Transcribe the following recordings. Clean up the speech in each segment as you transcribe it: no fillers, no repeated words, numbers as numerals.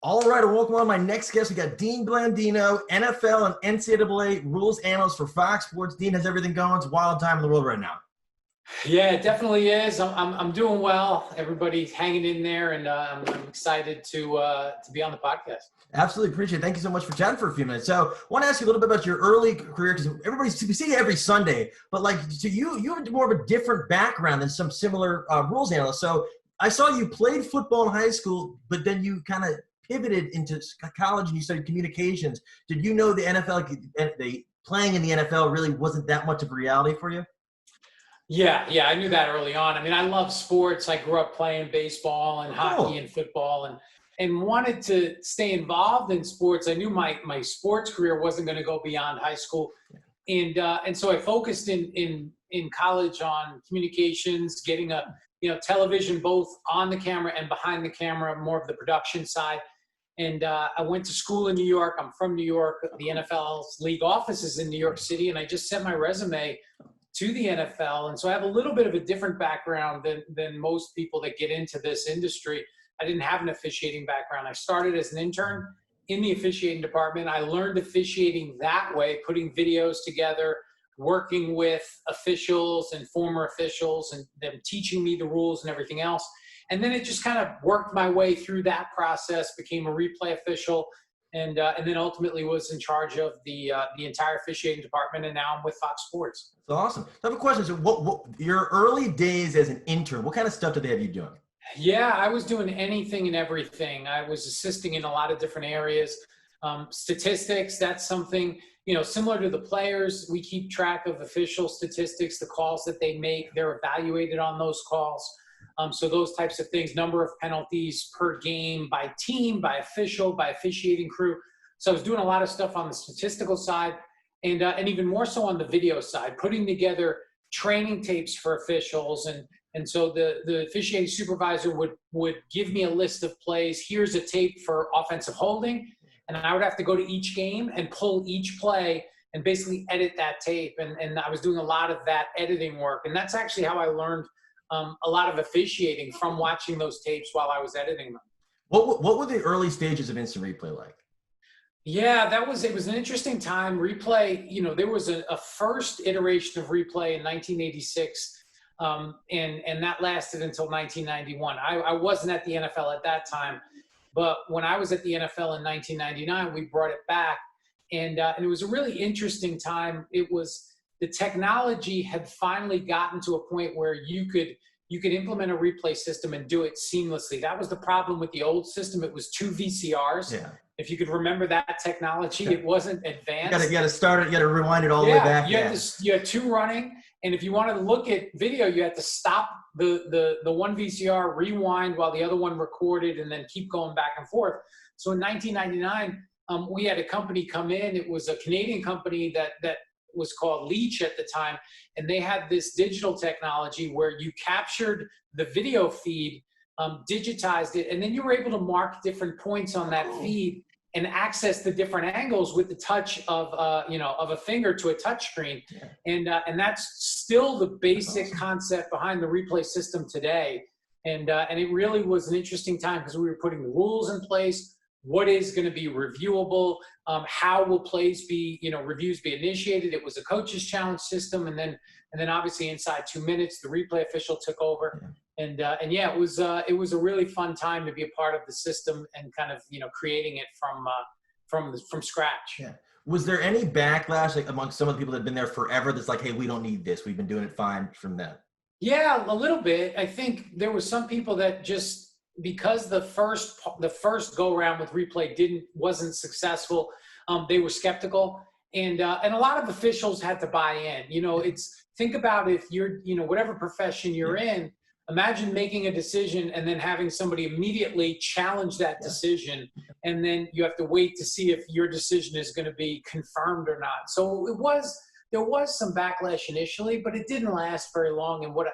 All right, and welcome on my next guest. We got Dean Blandino, NFL and NCAA rules analyst for Fox Sports. Dean, has everything going? It's a wild time in the world right now. Yeah, it definitely is. I'm doing well. Everybody's hanging in there, and I'm excited to be on the podcast. Absolutely appreciate it. Thank you so much for chatting for a few minutes. So, I want to ask you a little bit about your early career because we see you every Sunday, but so you have more of a different background than some similar rules analysts. So, I saw you played football in high school, but then you kind of pivoted into college and you studied communications. Did you know the NFL, playing in the NFL really wasn't that much of a reality for you? Yeah, I knew that early on. I mean, I love sports. I grew up playing baseball and hockey and football and wanted to stay involved in sports. I knew my sports career wasn't going to go beyond high school. And so I focused in college on communications, getting television both on the camera and behind the camera, more of the production side. And I went to school in New York. I'm from New York. The NFL's league office is in New York City, and I just sent my resume to the NFL. And so I have a little bit of a different background than most people that get into this industry. I didn't have an officiating background. I started as an intern in the officiating department. I learned officiating that way, putting videos together, working with officials and former officials and them teaching me the rules and everything else. And then it just kind of worked my way through that process, became a replay official, and then ultimately was in charge of the entire officiating department, and now I'm with Fox Sports. That's awesome. So I have a question. So what your early days as an intern, what kind of stuff did they have you doing? Yeah, I was doing anything and everything. I was assisting in a lot of different areas. Statistics, that's something, similar to the players. We keep track of official statistics, the calls that they make. They're evaluated on those calls. So those types of things, number of penalties per game by team, by official, by officiating crew. So I was doing a lot of stuff on the statistical side and even more so on the video side, putting together training tapes for officials. And so the officiating supervisor would give me a list of plays. Here's a tape for offensive holding. And I would have to go to each game and pull each play and basically edit that tape. And I was doing a lot of that editing work. And that's actually how I learned a lot of officiating, from watching those tapes while I was editing them. What were the early stages of instant replay like? Yeah, it was an interesting time. Replay, there was a first iteration of replay in 1986, and that lasted until 1991. I wasn't at the NFL at that time, but when I was at the NFL in 1999, we brought it back, and it was a really interesting time. The technology had finally gotten to a point where you could implement a replay system and do it seamlessly. That was the problem with the old system. It was 2 VCRs. Yeah. If you could remember that technology, It wasn't advanced. You got to start it. You got to rewind it all the way back. You had 2 running, and if you wanted to look at video, you had to stop the one VCR, rewind while the other one recorded, and then keep going back and forth. So in 1999, we had a company come in. It was a Canadian company that was called Leach at the time, and they had this digital technology where you captured the video feed, digitized it, and then you were able to mark different points on that feed and access the different angles with the touch of a finger to a touch screen. Yeah. And that's still the basic concept behind the replay system today. And it really was an interesting time because we were putting the rules in place. What is going to be reviewable? How will plays be, reviews be initiated? It was a coach's challenge system, and then obviously inside 2 minutes, the replay official took over, and it was a really fun time to be a part of the system and kind of creating it from scratch. Yeah. Was there any backlash among some of the people that have been there forever? That's like, hey, we don't need this. We've been doing it fine from that. Yeah, a little bit. I think there was some people that just, because the first go around with replay wasn't successful, they were skeptical, and a lot of officials had to buy in. Think about if you're whatever profession you're in. Imagine making a decision and then having somebody immediately challenge that decision, and then you have to wait to see if your decision is going to be confirmed or not. So there was some backlash initially, but it didn't last very long. And what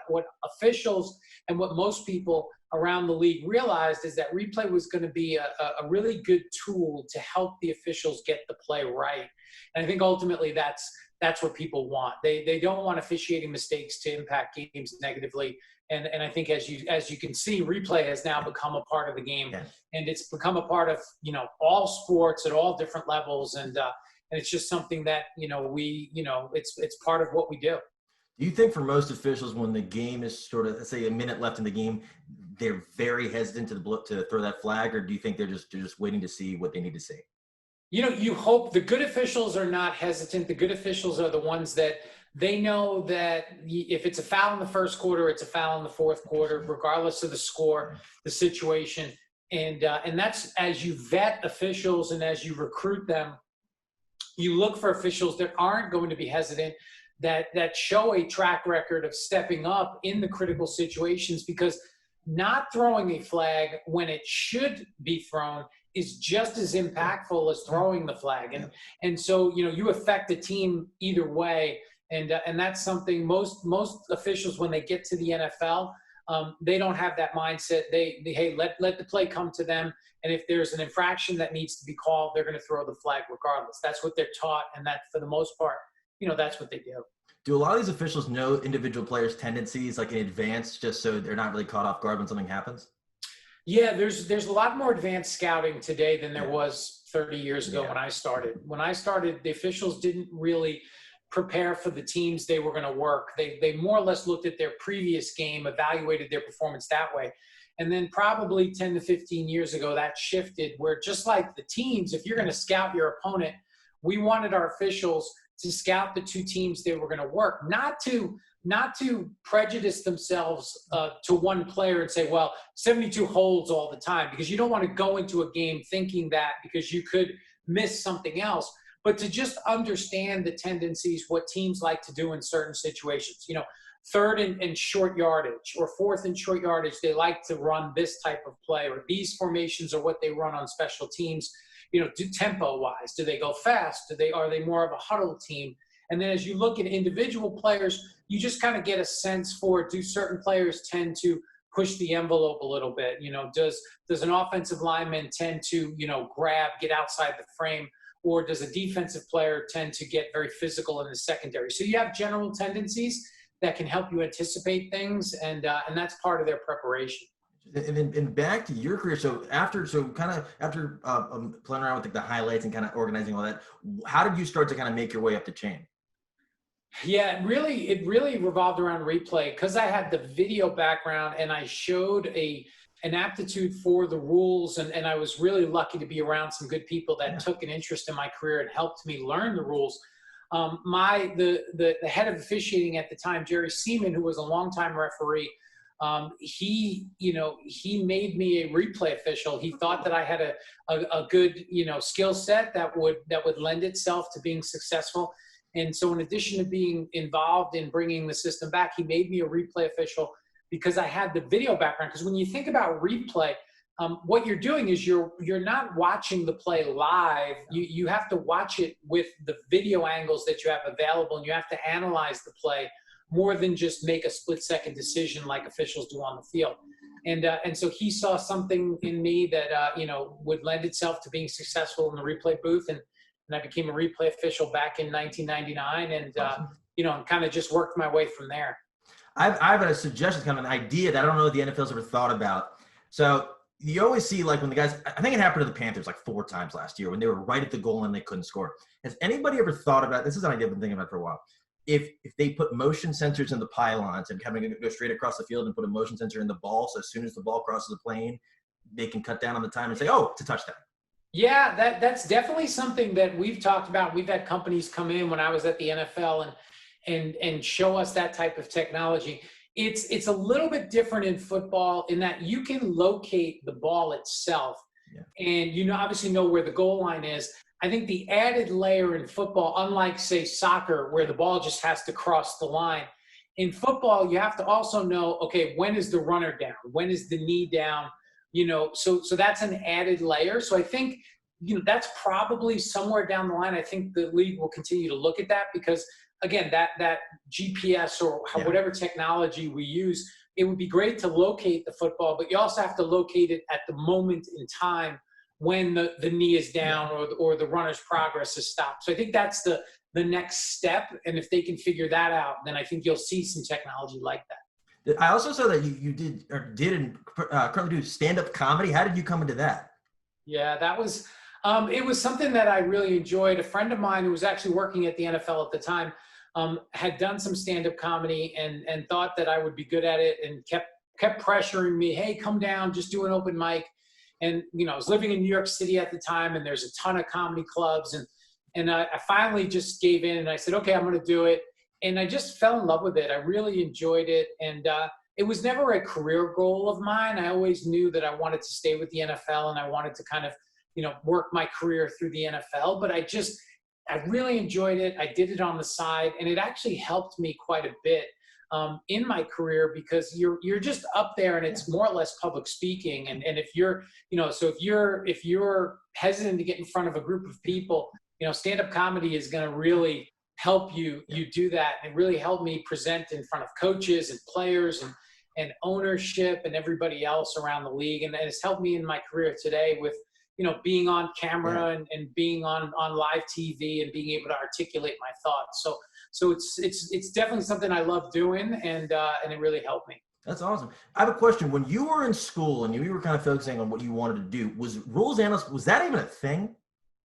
officials and what most people around the league realized is that replay was going to be a really good tool to help the officials get the play right. And I think ultimately that's what people want. They don't want officiating mistakes to impact games negatively. And I think as you can see, replay has now become a part of the game, and it's become a part of, all sports at all different levels. And it's just something that, it's part of what we do. Do you think for most officials, when the game is sort of, let's say, a minute left in the game, they're very hesitant to throw that flag, or do you think they're just waiting to see what they need to see? You hope the good officials are not hesitant. The good officials are the ones that they know that if it's a foul in the first quarter, it's a foul in the fourth quarter, regardless of the score, the situation. And that's, as you vet officials and as you recruit them, you look for officials that aren't going to be hesitant, that show a track record of stepping up in the critical situations, because not throwing a flag when it should be thrown is just as impactful as throwing the flag. And so, you affect the team either way. And that's something most officials, when they get to the NFL, they don't have that mindset. Hey, let the play come to them. And if there's an infraction that needs to be called, they're going to throw the flag regardless. That's what they're taught. And that, for the most part, that's what they do. Do a lot of these officials know individual players' tendencies like in advance, just so they're not really caught off guard when something happens? Yeah, there's a lot more advanced scouting today than there was 30 years ago when I started. When I started, the officials didn't really prepare for the teams they were going to work. They more or less looked at their previous game, evaluated their performance that way. And then probably 10 to 15 years ago, that shifted, where just like the teams, if you're going to scout your opponent, we wanted our officials to scout the two teams they were going to work, not to prejudice themselves to one player and say, well, 72 holds all the time, because you don't want to go into a game thinking that, because you could miss something else, but to just understand the tendencies, what teams like to do in certain situations. Third and short yardage, or fourth and short yardage, they like to run this type of play, or these formations are what they run on special teams. Tempo-wise, do they go fast? Are they more of a huddle team? And then as you look at individual players, you just kind of get a sense for, do certain players tend to push the envelope a little bit? Does an offensive lineman tend to, get outside the frame, or does a defensive player tend to get very physical in the secondary? So you have general tendencies that can help you anticipate things, and that's part of their preparation. And back to your career, after playing around with the highlights and kind of organizing all that, how did you start to kind of make your way up the chain? Yeah, it really revolved around replay, because I had the video background and I showed an aptitude for the rules, and I was really lucky to be around some good people that took an interest in my career and helped me learn the rules. The head of officiating at the time, Jerry Seaman, who was a longtime referee, he made me a replay official. He thought that I had a good, skill set that would lend itself to being successful. And so in addition to being involved in bringing the system back, he made me a replay official because I had the video background. Because when you think about replay, what you're doing is you're not watching the play live. You have to watch it with the video angles that you have available, and you have to analyze the play more than just make a split-second decision like officials do on the field. And so he saw something in me that would lend itself to being successful in the replay booth, and I became a replay official back in 1999, and kind of just worked my way from there. I have a suggestion, kind of an idea that I don't know if the NFL's ever thought about. So you always see, like, when the guys, I think it happened to the Panthers like 4 times last year when they were right at the goal and they couldn't score. Has anybody ever thought about, this is an idea I've been thinking about for a while, if they put motion sensors in the pylons and having it go straight across the field and put a motion sensor in the ball, so as soon as the ball crosses the plane, they can cut down on the time and say, oh, it's a touchdown. Yeah, that's definitely something that we've talked about. We've had companies come in when I was at the NFL and show us that type of technology. It's a little bit different in football in that you can locate the ball itself, and obviously know where the goal line is. I think the added layer in football, unlike, say, soccer, where the ball just has to cross the line, in football, you have to also know, okay, when is the runner down? When is the knee down? So that's an added layer. So I think, that's probably somewhere down the line. I think the league will continue to look at that because, again, that GPS or whatever technology we use, it would be great to locate the football, but you also have to locate it at the moment in time when the knee is down or the runner's progress is stopped. So I think that's the next step. And if they can figure that out, then I think you'll see some technology like that. I also saw that you did or did and currently do stand-up comedy. How did you come into that? Yeah, that was, it was something that I really enjoyed. A friend of mine who was actually working at the NFL at the time had done some stand-up comedy and thought that I would be good at it, and kept pressuring me, hey, come down, just do an open mic. And, I was living in New York City at the time, and there's a ton of comedy clubs. And I finally just gave in, and I said, okay, I'm going to do it. And I just fell in love with it. I really enjoyed it. And it was never a career goal of mine. I always knew that I wanted to stay with the NFL, and I wanted to kind of, work my career through the NFL. But I really enjoyed it. I did it on the side, and it actually helped me quite a bit in my career, because you're just up there, and it's more or less public speaking. And if you're, so if you're hesitant to get in front of a group of people, stand-up comedy is going to really help you do that. And it really helped me present in front of coaches and players and ownership and everybody else around the league. And it's helped me in my career today with, being on camera and being on live TV and being able to articulate my thoughts. So it's definitely something I love doing, and it really helped me. That's awesome. I have a question. When you were in school and you were kind of focusing on what you wanted to do, was rules analyst, was that even a thing?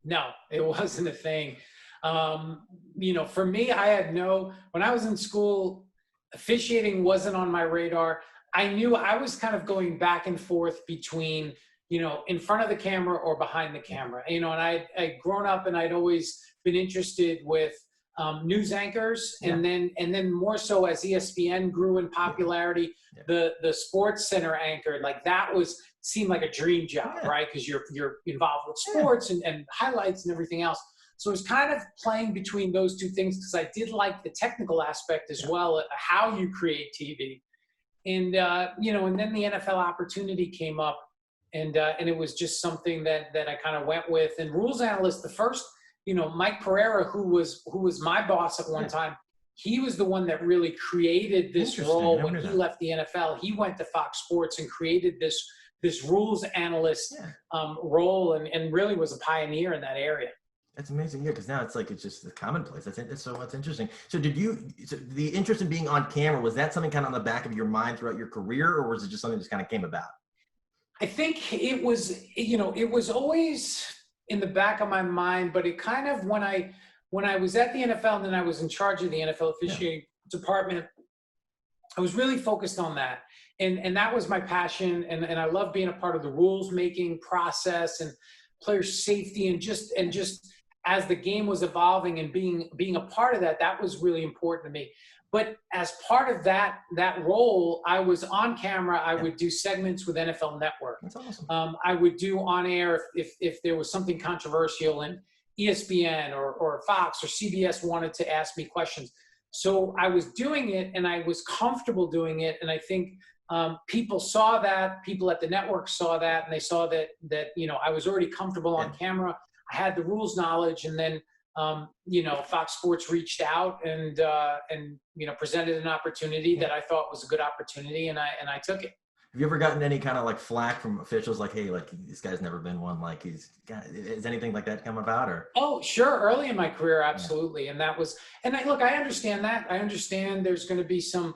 No, it wasn't a thing. For me, when I was in school, officiating wasn't on my radar. I knew I was kind of going back and forth between, in front of the camera or behind the camera, and I'd grown up, and I'd always been interested with news anchors, and then more so as ESPN grew in popularity, the Sports Center anchor, like that seemed like a dream job, right? Because you're involved with sports and highlights and everything else. So it was kind of playing between those two things, because I did like the technical aspect as well, how you create TV. And and then the NFL opportunity came up, and it was just something that I kind of went with. And rules analyst, the first, Mike Pereira, who was my boss at one time, he was the one that really created this role when he left the NFL. He went to Fox Sports and created this rules analyst role, and really was a pioneer in that area. That's amazing. Yeah, because now it's just the commonplace. That's interesting. So the interest in being on camera, was that something kind of on the back of your mind throughout your career, or was it just something that just kind of came about? I think it was, it was always in the back of my mind, but it kind of, when I was at the NFL and then I was in charge of the NFL officiating department, I was really focused on that. And that was my passion. And I love being a part of the rules making process and player safety, and just as the game was evolving and being a part of that, that was really important to me. But as part of that role, I was on camera. I would do segments with NFL Network. That's awesome. I would do on air if there was something controversial, and ESPN or Fox or CBS wanted to ask me questions. So I was doing it, and I was comfortable doing it. And I think people saw that, people at the network saw that, and they saw that I was already comfortable on camera. I had the rules knowledge, and then Fox Sports reached out and presented an opportunity that I thought was a good opportunity, and I took it. Have you ever gotten any kind of like flack from officials, like, hey, like this guy's never been one, like is anything like that come about? Or sure, early in my career, absolutely. And that was, and I understand that. I understand there's going to be some,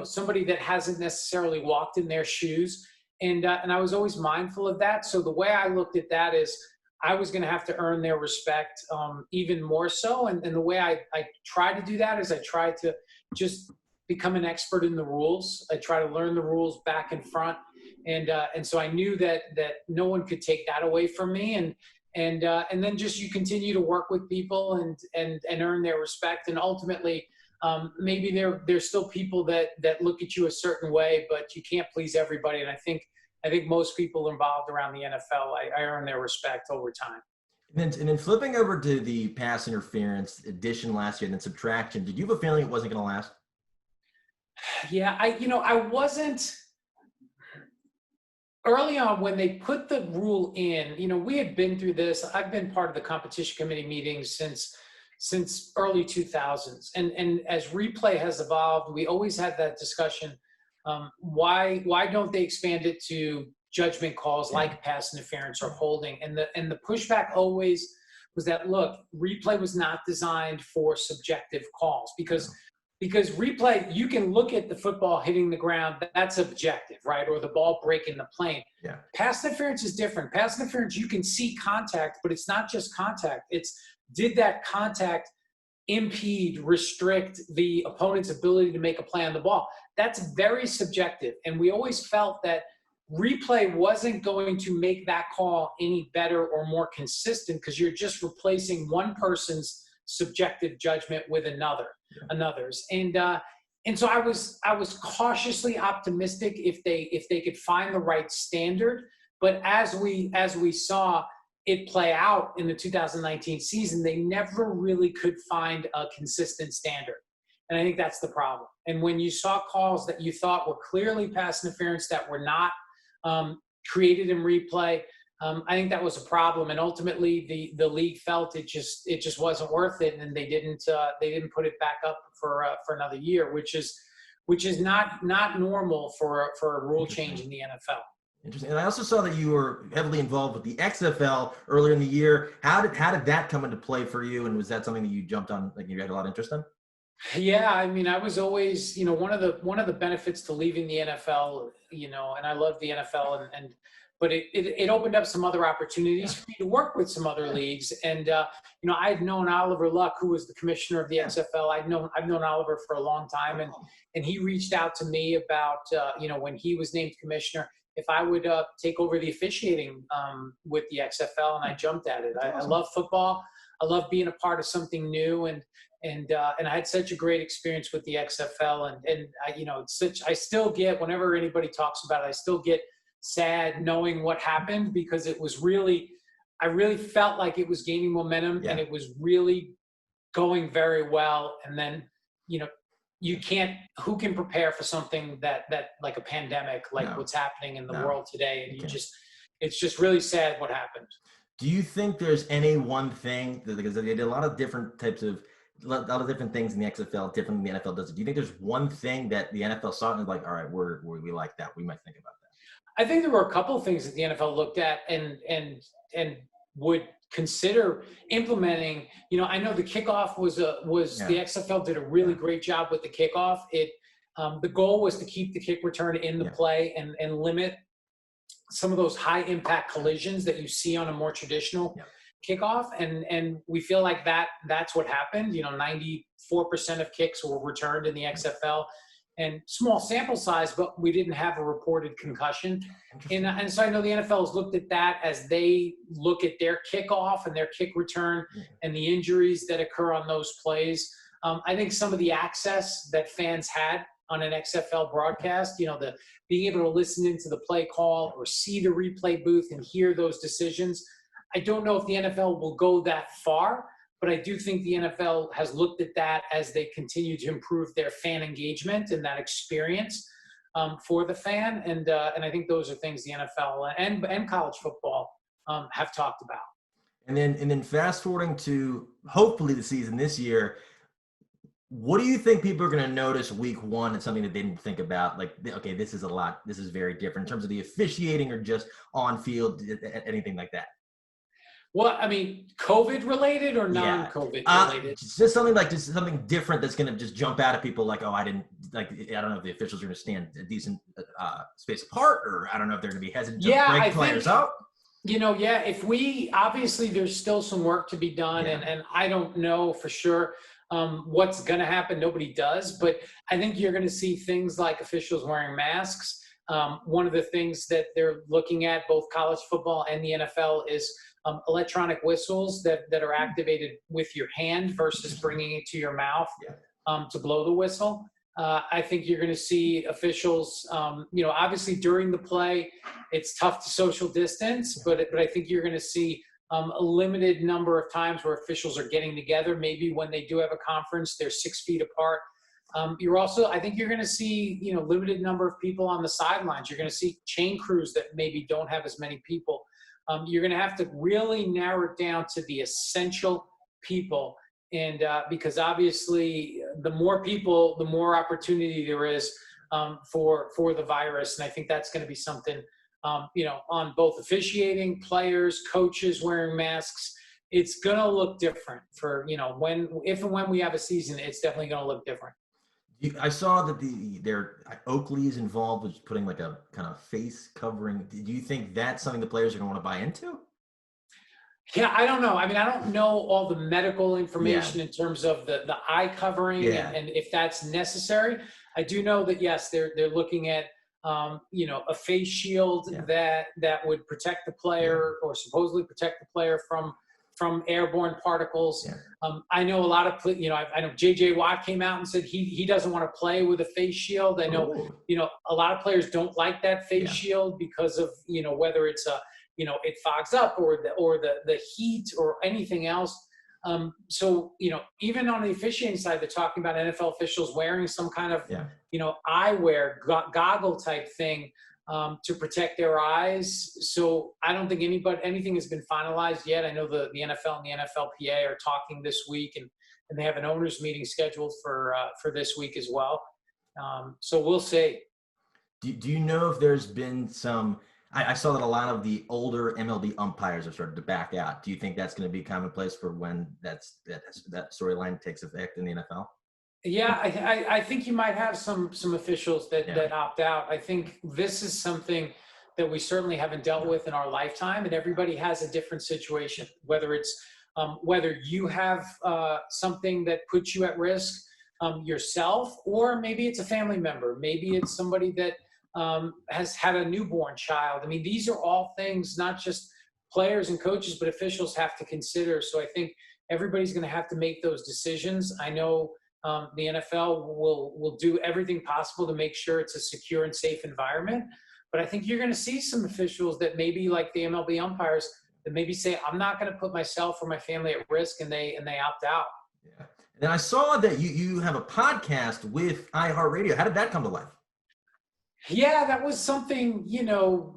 somebody that hasn't necessarily walked in their shoes, and I was always mindful of that. So the way I looked at that is, I was going to have to earn their respect even more so. And the way I try to do that is I try to just become an expert in the rules. I try to learn the rules back and front. And so I knew that no one could take that away from me. And then just you continue to work with people and earn their respect. And ultimately, maybe there's still people that look at you a certain way, but you can't please everybody. And I think most people involved around the NFL, I earn their respect over time. And then flipping over to the pass interference addition last year and then subtraction, did you have a feeling it wasn't going to last? Yeah, I wasn't early on when they put the rule in. We had been through this. I've been part of the competition committee meetings since early 2000s, and as replay has evolved, we always had that discussion. Why don't they expand it to judgment calls like pass interference or holding? And the pushback always was that, look, replay was not designed for subjective calls, because because replay, you can look at the football hitting the ground. That's objective, right? Or the ball breaking the plane. Yeah. Pass interference is different. Pass interference, you can see contact, but it's not just contact. It's, did that contact impede, restrict the opponent's ability to make a play on the ball? That's very subjective. And we always felt that replay wasn't going to make that call any better or more consistent, because you're just replacing one person's subjective judgment with another's. And so I was cautiously optimistic if they could find the right standard. But as we saw it play out in the 2019 season, they never really could find a consistent standard. And I think that's the problem. And when you saw calls that you thought were clearly pass interference that were not created in replay, I think that was a problem. And ultimately, the league felt it just wasn't worth it, and they didn't put it back up for another year, which is not normal for a rule change in the NFL. Interesting. And I also saw that you were heavily involved with the XFL earlier in the year. How did that come into play for you? And was that something that you jumped on, like you had a lot of interest in? Yeah, I mean, I was always, one of the benefits to leaving the NFL, and I love the NFL, but it opened up some other opportunities for me to work with some other leagues. And, I had known Oliver Luck, who was the commissioner of the XFL. I've known Oliver for a long time, and he reached out to me about, when he was named commissioner, if I would take over the officiating with the XFL, and I jumped at it. I love football. I love being a part of something new, and I had such a great experience with the XFL, and I still get, whenever anybody talks about it, I still get sad knowing what happened, because it was I really felt like it was gaining momentum, and it was really going very well. And then, who can prepare for something that like a pandemic, like what's happening in the world today? And it's just really sad what happened. Do you think there's any one thing, because they did a lot of different types of, a lot of different things in the XFL, different than the NFL does it. Do you think there's one thing that the NFL saw and like, all right, we like that, we might think about that? I think there were a couple of things that the NFL looked at and would consider implementing. I know the kickoff was the XFL did a really great job with the kickoff. The goal was to keep the kick return in the play and limit some of those high impact collisions that you see on a more traditional kickoff. And we feel like that's what happened. 94% of kicks were returned in the XFL. And small sample size, but we didn't have a reported concussion. And so I know the NFL has looked at that as they look at their kickoff and their kick return and the injuries that occur on those plays. I think some of the access that fans had on an XFL broadcast, the being able to listen into the play call or see the replay booth and hear those decisions. I don't know if the NFL will go that far, but I do think the NFL has looked at that as they continue to improve their fan engagement and that experience for the fan. And I think those are things the NFL and college football have talked about. And then fast forwarding to hopefully the season this year, what do you think people are going to notice week one? It's something that they didn't think about. Like, okay, this is very different in terms of the officiating or just on field, anything like that. Well, I mean, COVID related or non-COVID related? Just something different that's going to just jump out at people. Like, I don't know if the officials are going to stand a decent space apart, or I don't know if they're going to be hesitant to break players out. If we, obviously there's still some work to be done, and I don't know for sure what's going to happen. Nobody does, but I think you're going to see things like officials wearing masks. One of the things that they're looking at, both college football and the NFL, is electronic whistles that are activated with your hand versus bringing it to your mouth to blow the whistle. I think you're going to see officials, obviously during the play, it's tough to social distance, but I think you're going to see a limited number of times where officials are getting together. Maybe when they do have a conference, they're 6 feet apart. I think you're going to see, limited number of people on the sidelines. You're going to see chain crews that maybe don't have as many people. You're going to have to really narrow it down to the essential people. And because obviously the more people, the more opportunity there is for the virus. And I think that's going to be something, on both officiating, players, coaches wearing masks. It's going to look different for, if and when we have a season, it's definitely going to look different. I saw that their Oakley is involved with putting like a kind of face covering. Do you think that's something the players are going to want to buy into? Yeah, I don't know. I mean, I don't know all the medical Yeah, information in terms of the eye covering yeah, and if that's necessary. I do know that yes, they're looking at a face shield yeah, that would protect the yeah, player or supposedly protect the player from airborne particles. yeah. I know a lot of I know JJ Watt came out and said he doesn't want to play with a face shield. I know Oh, a lot of players don't like that face yeah, shield because of whether it's a it fogs up or the heat or anything else. So even on the officiating side, they're talking about NFL officials wearing some kind of yeah. eyewear goggle type thing to protect their eyes. So I don't think anything has been finalized yet. I know the NFL and the NFLPA are talking this week, and they have an owners meeting scheduled for this week as well. So we'll see. Do you know if there's been some? I saw that a lot of the older MLB umpires have started to back out. Do you think that's going to be commonplace for when that storyline takes effect in the NFL? Yeah, I think you might have some officials Yeah, that opt out. I think this is something that we certainly haven't dealt with in our lifetime, and everybody has a different situation. Whether it's whether you have something that puts you at risk yourself, or maybe it's a family member, maybe it's somebody that has had a newborn child. I mean, these are all things not just players and coaches, but officials have to consider. So I think everybody's going to have to make those decisions. I know the NFL will do everything possible to make sure it's a secure and safe environment. But I think you're going to see some officials that maybe like the MLB umpires that maybe say, I'm not going to put myself or my family at risk, and they opt out. yeah. And I saw that you have a podcast with iHeartRadio. How did that come to life? Yeah, that was something,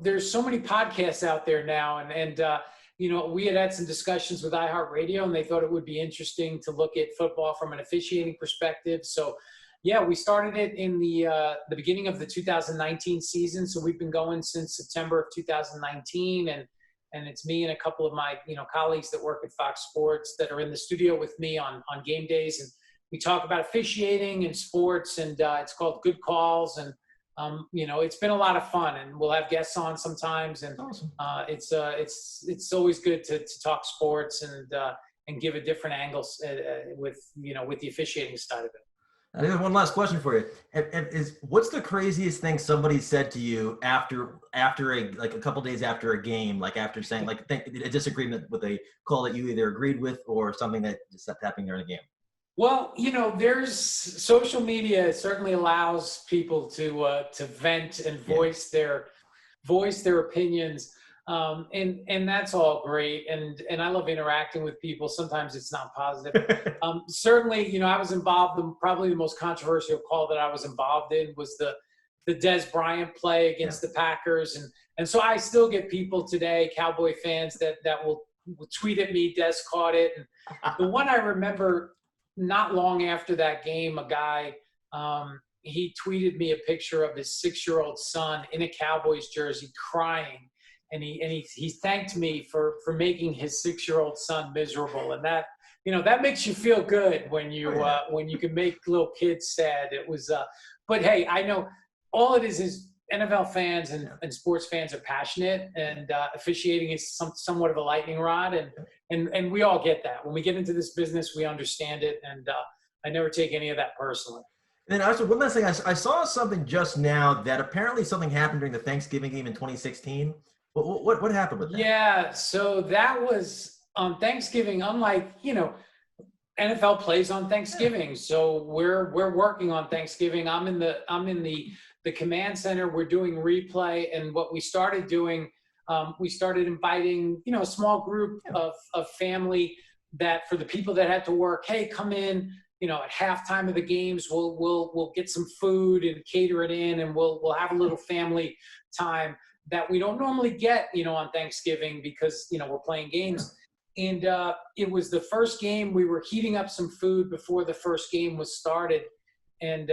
there's so many podcasts out there now. We had some discussions with iHeartRadio, and they thought it would be interesting to look at football from an officiating perspective. So, yeah, we started it in the beginning of the 2019 season. So we've been going since September of 2019, and it's me and a couple of my colleagues that work at Fox Sports that are in the studio with me on game days, and we talk about officiating and sports, and it's called Good Calls. And it's been a lot of fun, and we'll have guests on sometimes, and Awesome. it's always good to talk sports and give a different angle with the officiating side of it. I have one last question for you. What's the craziest thing somebody said to you after a couple days after a game, like after saying a disagreement with a call that you either agreed with or something that just kept happening during the game? Well, there's social media certainly allows people to vent and voice their opinions, and that's all great. And I love interacting with people. Sometimes it's not positive. Certainly, I was involved in probably the most controversial call that I was involved in was the Dez Bryant play against the Packers, and so I still get people today, Cowboy fans, that will tweet at me, Dez caught it. And the one I remember. Not long after that game, a guy, he tweeted me a picture of his 6-year-old son in a Cowboys jersey crying. And he thanked me for making his 6-year-old son miserable. And that makes you feel good when you can make little kids sad. It was, but hey, I know all it is NFL fans and sports fans are passionate, and officiating is somewhat of a lightning rod, and we all get that. When we get into this business, we understand it, and I never take any of that personally. And then also one last thing, I saw something just now that apparently something happened during the Thanksgiving game in 2016. What happened with that? Yeah, so that was on Thanksgiving. Unlike NFL plays on Thanksgiving, so we're working on Thanksgiving. I'm in the command center. We're doing replay, and what we started doing, we started inviting a small group of family that for the people that had to work, hey, come in. At halftime of the games, we'll get some food and cater it in, and we'll have a little family time that we don't normally get on Thanksgiving because we're playing games. And it was the first game. We were heating up some food before the first game was started. And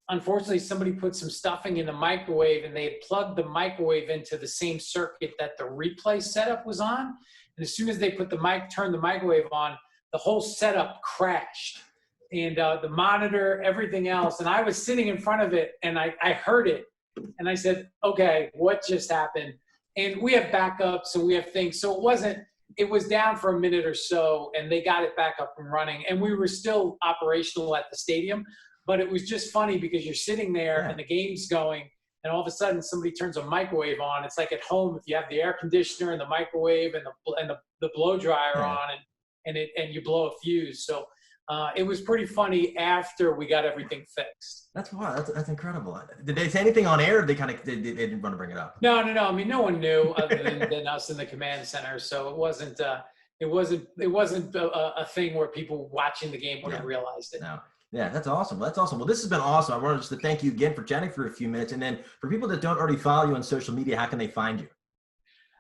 unfortunately, somebody put some stuffing in the microwave, and they had plugged the microwave into the same circuit that the replay setup was on. And as soon as they turned the microwave on, the whole setup crashed. and the monitor, everything else. And I was sitting in front of it, and I heard it. And I said, okay, what just happened? And we have backups and we have things. So it was down for a minute or so, and they got it back up and running. And we were still operational at the stadium. But it was just funny because you're sitting there and the game's going, and all of a sudden somebody turns a microwave on. It's like at home if you have the air conditioner and the microwave and the blow dryer on, and you blow a fuse. So it was pretty funny after we got everything fixed. That's wild. That's incredible. Did they say anything on air? Or they didn't want to bring it up. No. I mean, no one knew other than us in the command center. So it wasn't a thing where people watching the game would have realized it. No. Yeah, that's awesome. That's awesome. Well, this has been awesome. I wanted just to thank you again for chatting for a few minutes. And then for people that don't already follow you on social media, how can they find you?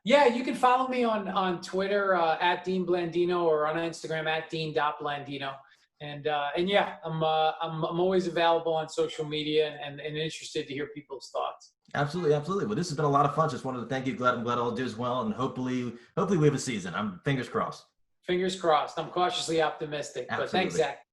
Yeah, you can follow me on Twitter at Dean Blandino, or on Instagram at Dean.Blandino. And yeah, I'm always available on social media and interested to hear people's thoughts. Absolutely. Well, this has been a lot of fun. Just wanted to thank you. I'm glad all does well, and hopefully we have a season. I'm fingers crossed. Fingers crossed. I'm cautiously optimistic. Absolutely. But thanks, Zach.